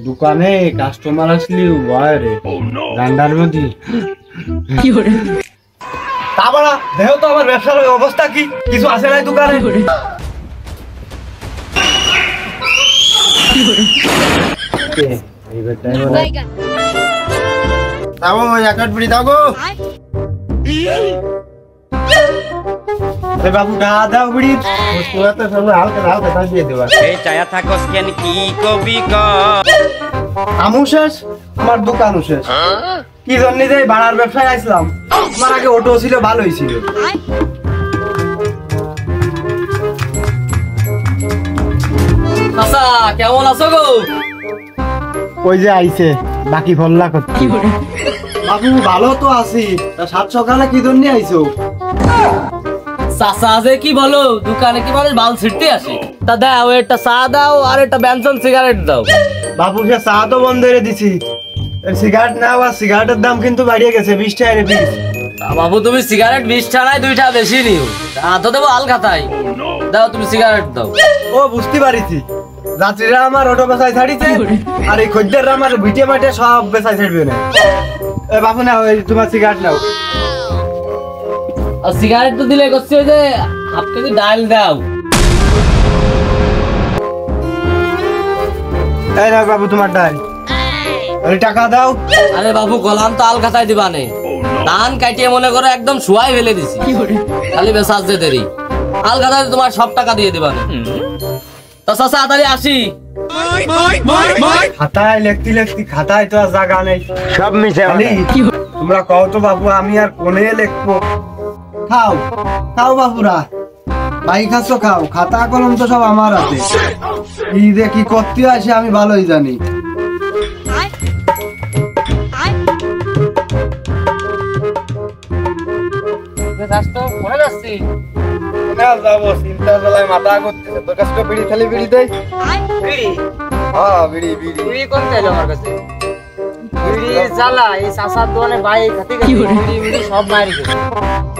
দোকানে কাস্টমার আসলি ভয় রে রান্নার মধ্যে কি করে তাবাড়া দেখো তো আমার ব্যবসার অবস্থা কি কিছু আছে না দোকানে এই বেটাই বলে দাও ওই একটা বিড়ি দাও গো এ বাবু দাও বিড়ি ওস্তাদ সব হালকা কাজ দিয়ে দেবা এই চায়া থাকস কেন কি কবি ক আমু শেষ আমার দোকানও শেষ কি জন্য যে ভাড়ার ব্যবসায় আসলাম আমার আগে অটো ছিল ভালোই ছিল আচ্ছা কেমন আছো গো ওই যে আইছে বাকি ফল্লা করতে বাবু ভালো তো আছি তা সাত সকালে কি জন্য আইছো চাচা যে কি বলো দোকানে কি মানুষ বাল ছিটতে আসে তা দাও একটা চা দাও আর একটা বেনসন সিগারেট দাও বাবু সে চা তো বন্ধ করে দিছি সিগারেট নাও আর সিগারেটের দাম কিন্তু বাড়িয়ে গেছে 20 টাকা রে পিস বাবু তুমি সিগারেট 20 টাকায় 2টা বেশি নিও তো দেবো আলখাতাই দাও তুমি সিগারেট দাও ও বুঝতে পারিছি যাত্রীরা আমার অটো বেচাই ছাড়িছে আর এই খদ্দেররা আমার ভিটে মাঠে সব বেচাই ছাড়বে না এ বাবু নাও এই তোমার সিগারেট নাও আর সিগারেট তো দিলে করছে যে হাফ কেজি ডাল দাও এই নাও বাবু তোমার ডাল এই টাকা দাও আরে বাবু গোলাম তো আলখাতাই দিবা নে ধান কাটিয়ে মনে করো একদম শুয়াই ফেলে দিছি খালি বেসাজ দে দেরি আলখাতাই তোমার সব টাকা দিয়ে দিবা নে তো চাচা তাড়াতাড়ি আসি খাতায় লেখতি খাতায় তো আর জায়গা নেই সব মিশে তোমরা কও তো বাবু আমি আর কোনে লিখবো খাও খাও বাবুরা ভাই খাচ্ছ খাও খাতা কলম তো সব আমার হাতে কি যে কি করতে আসে আমি ভালোই জানি যাবো চিন্তা বেলায় মাথা করতেছে তোর কাছে বিড়ি খালি বিড়ি দেয় বিড়ি হ্যাঁ বিড়ি বিড়ি বিড়ি কোন চাইলো আমার কাছে বিড়ি জ্বালা এই চাচার দোকানে বাই খাতে গেছে বিড়ি সব মারি গেছে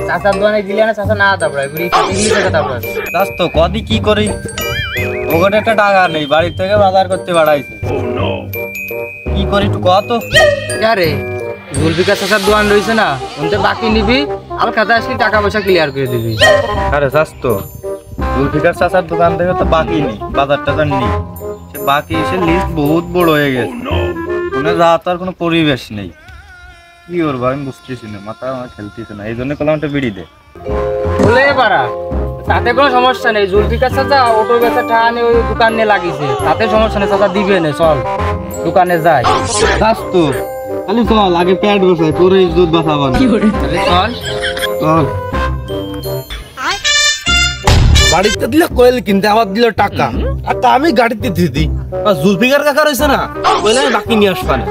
চাচার দোকানে গিলে না চাচা না তারপরে বিড়ি খাতে গিলে টাকা তারপরে দাস তো কদি কি করি ওখানে একটা টাকা নেই বাড়ি থেকে বাজার করতে বাড়াইছে কি করি একটু কত আরে জুলফিকার চাচার দোকান রয়েছে না ওনতে বাকি নিবি আর খাতা আসলে টাকা পয়সা ক্লিয়ার করে দিবি আরে দাস তো জুলফিকার চাচার দোকান থেকে তো বাকি নেই বাজার টাজার নেই সে বাকি এসে লিস্ট বহুত বড় হয়ে গেছে মনে যা তো আর কোনো পরিবেশ নেই কি করবো আমি বুঝতেছি না মাথা আমার খেলতেছে না এই জন্য কলামটা বিড়ি দে বলে পারা তাতে কোনো সমস্যা নেই জুলফিকার চাচা অটো বেচা টানে ওই দোকান নিয়ে লাগিয়েছে তাতে সমস্যা নেই চাচা দিবে না চল দোকানে যাই দাস তো খালি চল আগে প্যাড বসাই পরে দুধ বাঁচাবো তাহলে চল চল বাড়িতে দিলে কোয়েল কিনতে আবার দিল টাকা আর তা আমি গাড়িতে দিয়ে দিই আর জুলফিকার কাকা রয়েছে না কোয়েল আমি বাকি নিয়ে আসবা না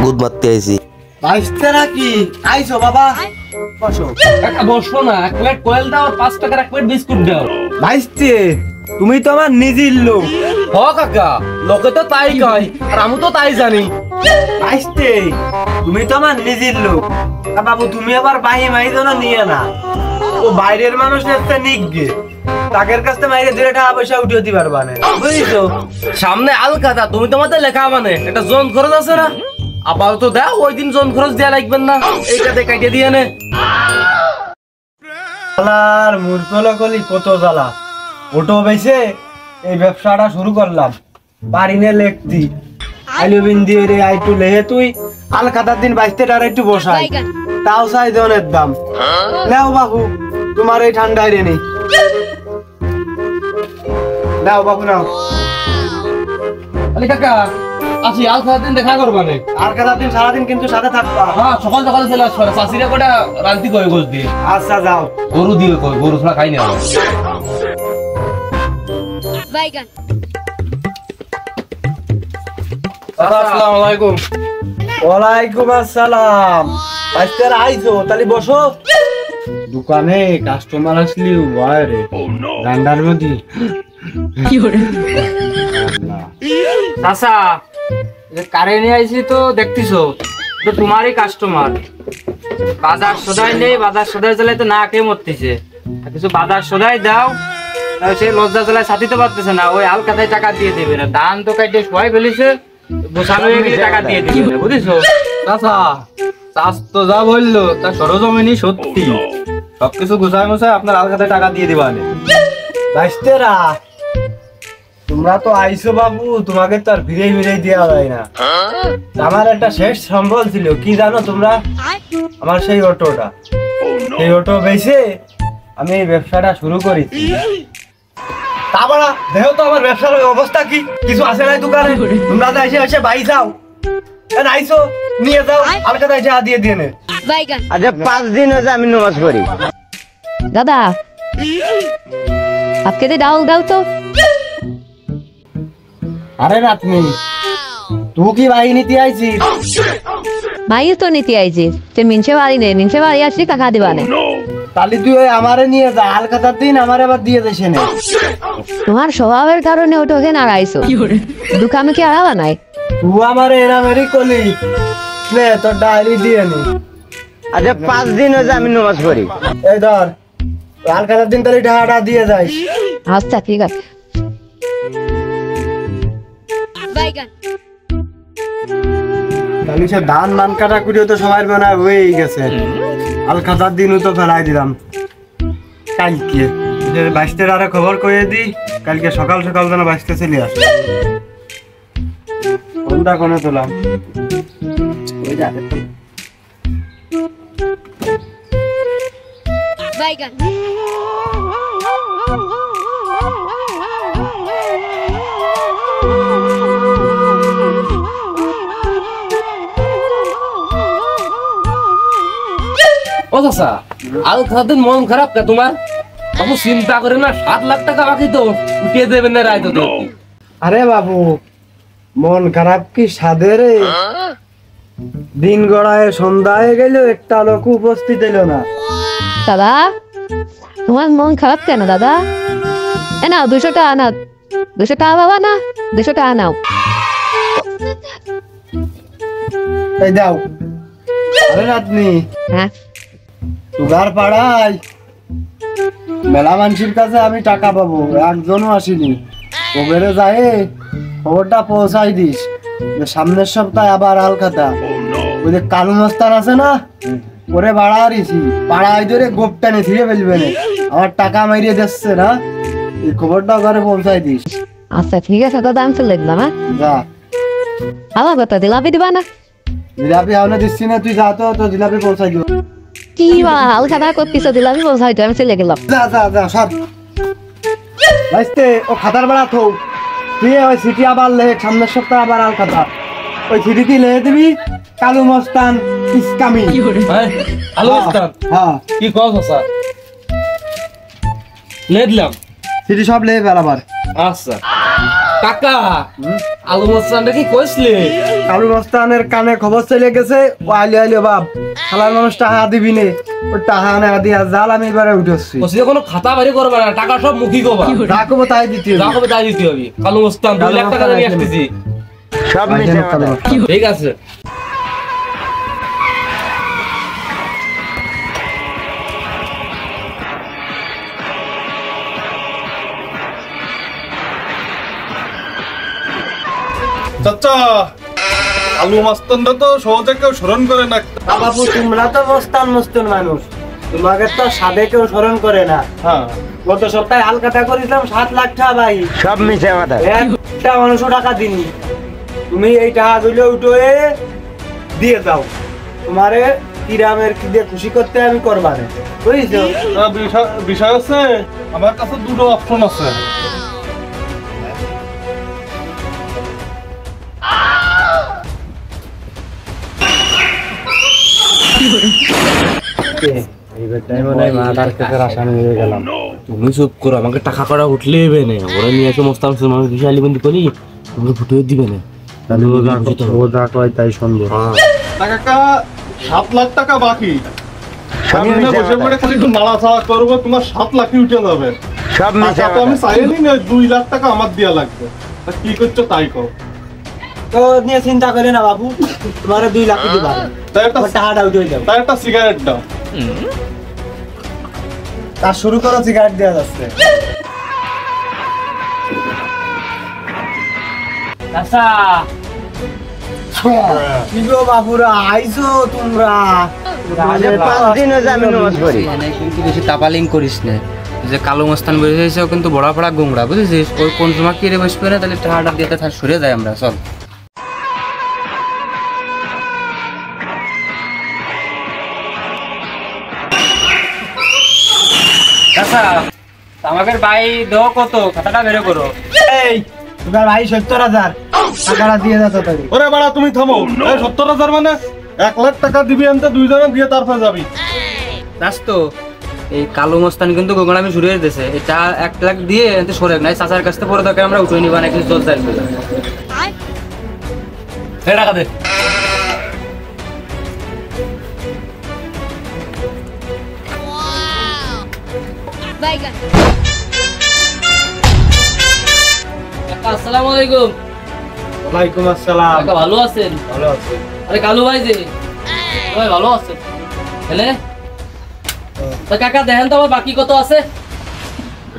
বুধ মারতে আইছি বাইশতে নাকি আইসো বাবা বসো কাকা বসো না 1 প্লেট কোয়েল দাও আর 5 টাকার 1 প্লেট বিস্কুট দাও বাইশতে তুমি তো আমার নিজের লোক হ কাকা লোকে তো তাই কয় আর আমি তো তাই জানি বাইশতে তুমি তো আমার নিজের লোক বাবু তুমি আবার বাহি মাইজো না নিয়ে না ও বাইরের মানুষ একটা নিগে তাকের কাছে মাইরে 2 টাকা পয়সা উঠিয়ে দিতে পারবা না বুঝছো সামনে আলকাতা তুমি তোমাদের লেখা মানে একটা জোন খরচ আছে না আপাতত দাও ওই দিন জোন খরচ দেয়া লাগবেন না এইটাতে কাটিয়ে দিয়ে নে জ্বালার মূর্খলকলি কত জ্বালা অটো বেছে এই ব্যবসাটা শুরু করলাম পারিনে লেখতি আইলুবিন দিয়ে রে আইটু লেহে তুই আল খাতার দিন 22 টাকা একটু বসাই তাও চাই দনের দাম নাও বাবু তোমার এই ঠান্ডায় রে নেই নাও বাবু নাও আরে কাকা আসি আল খাওয়ার দিন দেখা করবা নে আর খাতার দিন সারাদিন কিন্তু সাথে থাকবা হ্যাঁ সকাল সকালে চলে আসবা চাষিরা কোটা রান্তি করে গোস দিয়ে আচ্ছা যাও গরু দিয়ে কই গরু ছাড়া খাই না বাইগান আসসালামু আলাইকুম ওয়ালাইকুম আসসালাম আজকে আইছো তাহলে বসো দোকানে কাস্টমার আসলি ভয় রে রান্নার মধ্যে কি করে চাচা কারে নিয়ে আইছি তো দেখতিছো তো তোমারই কাস্টমার, বাজার সদাই নেই, বাজার সদাই জ্বালায় তো না খেয়ে মরতেছে। আর কিছু বাজার সদাই দাও, সে লজ্জা জ্বালায় ছাতিতে পারতেছে না, ওই হালকাতায় টাকা দিয়ে দেবে না। ধান তো কাটে সবাই ফেলেছে, গোছানো হয়ে গেলে টাকা দিয়ে দিবে না, বুঝেছো? চাচা, চাষ তো যা বললো তা সরজমিনি সত্যি। সবকিছু গুছায় মুছায় আপনার আলকাতে টাকা দিয়ে দিবা। বাইস্তেরা, তোমরা তো আইসো বাবু, তোমাকে তো আর ফিরে ফিরে দেওয়া যায় না। আমার একটা শেষ সম্বল ছিল, কি জানো তোমরা? আমার সেই অটোটা, সেই অটো বেচে আমি এই ব্যবসাটা শুরু করেছি। তারপর দেখো তো আমার ব্যবসার অবস্থা কি, কিছু আছে নাই দোকানে? তোমরা তো এসে এসে বাই যাও, আইসো নিয়ে যাও, আলকাতা এসে দিয়ে দিয়ে নে। আচ্ছা 5 দিন হয়েছে আমি নামাজ পড়ি। দাদা আপকে দে ডাল দাও তো। আরে নাতনি, তুই কি বাই নিতে আইছিস? মাই তো নীতি আইছি, তে মিনছে বাড়ি আসি টাকা দিবানে। তাহলে তুই ওই আমারে নিয়ে যা, আলকাতার দিন আমার আবার দিয়ে দেশ নে। তোমার স্বভাবের কারণে ওটা ওখানে আড়াইছো, দোকানে কি আড়াবা নাই? তুই আমার এরামেরই কলি নে, তোর ডায়েরি দিয়ে নি। আচ্ছা 5 দিন হয়েছে আমি নামাজ পড়ি। এই ধর, আলকাতার দিন তাহলে টাকাটা দিয়ে যাই। আচ্ছা ঠিক আছে। তাহলে সে ধান মান কাটা করিও তো সবাই মনে হয় হয়েই গেছে। আলকাতার দিনও তো ফেলাই দিলাম। কালকে বাইশটার আরে খবর করে দিই, কালকে সকাল সকাল যেন বাইশটা চলে আসে। কোনটা কোনে তোলাম? ও চাচা, আলকাতার দিন মন খারাপ কে তোমার? বাবু চিন্তা করে না, 7 লাখ টাকা বাকি তো উঠিয়ে দেবেন না রায় তো। আরে বাবু, মন খারাপ কি সাধে রে? দিন গড়ায় সন্ধ্যা হয়ে গেল, একটা লোক উপস্থিত এলো না। দাদা তোমার মন খারাপ কেন দাদা? এ নাও 200 টাকা নাও, 200 টাকা বাবা না, 200 টাকা নাও। এই দাও। আরে রাতনি, হ্যাঁ তুগার পাড়ায় মেলা মানুষের কাছে আমি টাকা পাবো, একজনও আসেনি। ওবেরে যায় খবরটা পৌঁছাই দিস যে সামনের সপ্তাহে আবার আলকাতা। ওই যে কালু মস্তান আছে না, ওরে বাড়া হারিয়েছি, পাড়ায় ধরে গোপটা নিয়ে ছিঁড়ে ফেলবে না, আমার টাকা মারিয়ে দিচ্ছে না। এই খবরটা ঘরে পৌঁছাই দিস। আচ্ছা ঠিক আছে দাদা, আমি চলে গেলাম। হ্যাঁ যা। আমার কথা দিলাপি দিবা না? জিলাপি আউনে দিচ্ছি না, তুই যা তো জিলাপি পৌঁছাই দিব। কি বা হালখাতা করতেছ, দিলাপি বসাইতো, আমি চলে গেলাম। যা যা যা সব ভাইস্তে, ও খাতার বেড়া থো, তুই ওই সিটি আবার লেখ, সামনের সপ্তাহে আবার আলকাতা। ওই সিটিতে লেখে দিবি কালু মস্তান ইসকামি। আলু মস্তান হ্যাঁ, কি কও চাচা? লে দিলাম। সিটি সব লেখে ফেল আবার। আচ্ছা কাকা, আলু মস্তানটা কি কইছলে? কালু মস্তানের কানে খবর চলে গেছে, ও আইলে আইলে বাপ খালার মানুষ টাকা দিবি নে, ও টাকা না দিয়া জাল আমি এবারে উঠেছি। কইছে কোনো খাতা বাড়ি করবে না, টাকা সব মুখি কবা। রাখবো তাই দিতে যা কবে তাই দিতে হবে। কালু মস্তান 2 লাখ টাকা নিয়ে আসতেছি। সব মিশে মাথা। ঠিক আছে। চাচা, আলু মাস্তানটা তো সহজে কেউ স্মরণ করে না। বাবু তোমরা তো মস্তান মস্তান মানুষ, তোমাকে তো সাদে কেউ স্মরণ করে না। হ্যাঁ, গত সপ্তাহে আলকাতা করেছিলাম 7 লাখ টাকা ভাই, সব মিশে মাথা। একটা মানুষও টাকা দিনি। তুমি এই টাকা গুলো উঠে দিয়ে দাও, তোমারে কিরামের কি দিয়ে খুশি করতে আমি করবা না, বুঝছো? বিষয় আছে, আমার কাছে 2টো অপশন আছে। তুমি চুপ করো, আমাকে টাকা কড়া উঠলে হবে না। ওরা নিয়ে এসে মস্তান আমি বিশালি বন্ধু করি, তুমি ফুটে দিবে না। তাই শুনবো। কাকা 7 লাখ টাকা বাকি, আমি এখানে বসে পড়ে খালি একটু নাড়াচাড়া করবো, তোমার 7 লাখই উঠে যাবে। সব মিশে টাকা তো আমি চাইনি না, 2 লাখ টাকা আমার দেওয়া লাগবে। তা কি করছো তাই কর। তো নিয়ে চিন্তা করে না বাবু, তোমার 2 লাখ দিবা, টাকাটা উঠে যাও। তার একটা সিগারেট দাও। তা শুরু করো, সিগারেট দেওয়া যাচ্ছে। চাচা কি গো বাবুরা, আইছো তোমরা? আজ 5 দিন হয়েছে আমি নামাজ পড়ি। কিন্তু বেশি তাপালিং করিস না, যে কালো মস্তান বেরিয়ে হয়েছে কিন্তু বড় পড়া গোংরা, বুঝেছিস? ওই কোন সময় কি রে বসবে না, তাহলে টাকাটা দিয়ে সরে যায় আমরা। চল চাচা, আমাদের ভাই দেও কত, খাতাটা বের করো। এই তোমার ভাই 70,000 টাকাটা দিয়ে দাও তাড়াতাড়ি। ওরে বাড়া তুমি থামো। এই 70,000 মানে 1 লাখ টাকা দিবি, আনতে 2 জনে দিয়ে তারপর যাবি। জাস তো এই কালো মস্তান কিন্তু গোগড়া আমি শুরু দিতেছে, এটা 1 লাখ দিয়ে এতে সরে নাই। চাচার কাছ থেকে পরে দরকার আমরা উঠে নিবা না, কিছু জল চাইল টাকা দে। আসসালামু আলাইকুম। ওয়ালাইকুম আসসালাম। কাকা ভালো আছেন? ভালো আছি। আরে কালু ভাই যে ভাই ভালো আছেন? এলে তো কাকা দেখেন তো আমার বাকি কত আছে?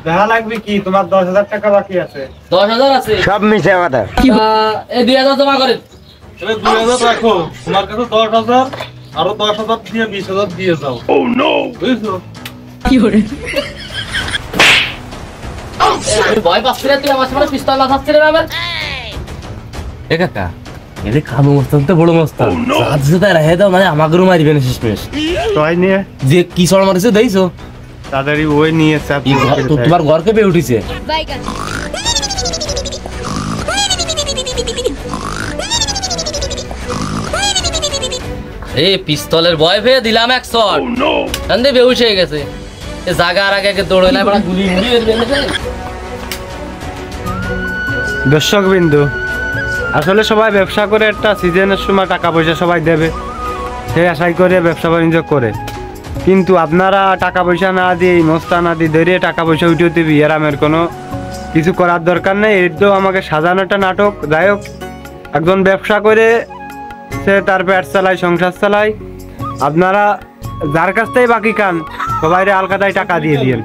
দেখা লাগবে কি, তোমার 10,000 টাকা বাকি আছে। 10,000 আছে। সব মিশে কথা। এই 2,000 জমা করেন। 2000 রাখো, তোমার কাছে 10,000, আরো 10,000 দিয়ে 20,000 দিয়ে যাও। ও নো, বুঝছো? আমি ভয় পাচ্ছি না, তুই আমার সামনে পিস্তল লাগাচ্ছিস রে আমার। এ কাকা, এলে কালো মস্তান তো বড় মস্তান, সাথে সাথে রেহে দাও, মানে আমাকেও মারিবে না শেষমেশ। তাই নিয়ে যে কি চড় মারিছে দেখছো? তাড়াতাড়ি ওই নিয়ে চাপ। তোমার ঘরকে পেয়ে উঠিছে। এই পিস্তলের ভয় পেয়ে দিলাম 1 শট, কান্দে বেহুশ হয়ে গেছে। এ জায়গার আগে দৌড়ে না, বড় গুলি গুলি বেরিয়েছে। দর্শক বিন্দু, আসলে সবাই ব্যবসা করে একটা সিজনের সময় টাকা পয়সা সবাই দেবে, সেই আশাই করে ব্যবসা বাণিজ্য করে। কিন্তু আপনারা টাকা পয়সা না দিয়ে, মস্তা না দিয়ে ধরে টাকা পয়সা উঠে দিবি, এরামের কোনো কিছু করার দরকার নেই। এর তো আমাকে সাজানো একটা নাটক। যাই হোক, একজন ব্যবসা করে সে তার পেট চালায়, সংসার চালায়। আপনারা যার কাছ থেকে বাকি খান, সবাই আলকাতায় টাকা দিয়ে দিয়েন।